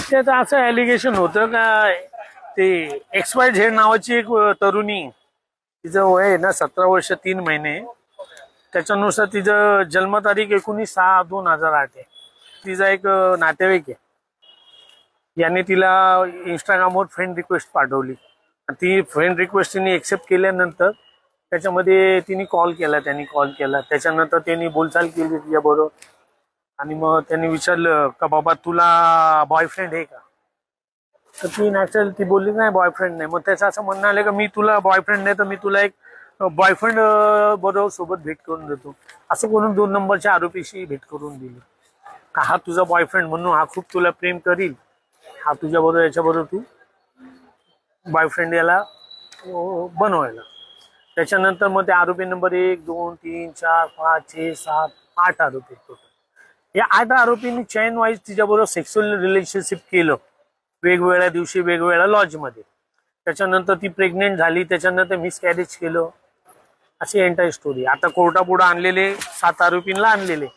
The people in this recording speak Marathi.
त्यात असं ॲलिगेशन होतं का ते XYZ नावाची एक तरुणी, तिचं वय आहे ना 17 वर्ष 3 महिने, त्याच्यानुसार तिचं जन्मतारीख 19/6/2008 आहे. तिचा एक नातेवाईक आहे, याने तिला इंस्टाग्रामवर फ्रेंड रिक्वेस्ट पाठवली. ती फ्रेंड रिक्वेस्ट तिने एक्सेप्ट केल्यानंतर त्याच्यामध्ये तिने कॉल केला, त्यांनी कॉल केला, त्याच्यानंतर त्यांनी बोलचाल केली तिच्याबरोबर. आणि मग त्यांनी विचारलं का बाबा तुला बॉयफ्रेंड आहे का, तर ती नॅचरल ती बोलली नाही बॉयफ्रेंड नाही. मग त्याचं असं म्हणणं आलं का मी तुला बॉयफ्रेंड नाही तर मी तुला एक बॉयफ्रेंड बरोबर सोबत भेट करून देतो. असं करून 2 नंबरच्या आरोपीशी भेट करून दिली. का हा तुझा बॉयफ्रेंड म्हणून हा खूप तुला प्रेम करील, हा तुझ्याबरोबर याच्याबरोबर तू बॉयफ्रेंड याला बनवायला. त्याच्यानंतर मग ते आरोपी नंबर 1 2 3 4 5 6 7 8 आरोपी टोटल. या 8 आरोपींनी चेन वाईज तिच्याबरोबर सेक्शुअल रिलेशनशिप केलं, वेगवेगळ्या दिवशी वेगवेगळ्या लॉजमध्ये. त्याच्यानंतर ती प्रेग्नेंट झाली, त्याच्यानंतर मिसकॅरेज केलं. अशी एंटायर स्टोरी. आता कोर्टापुढे आणलेले 7 आरोपींना आणलेले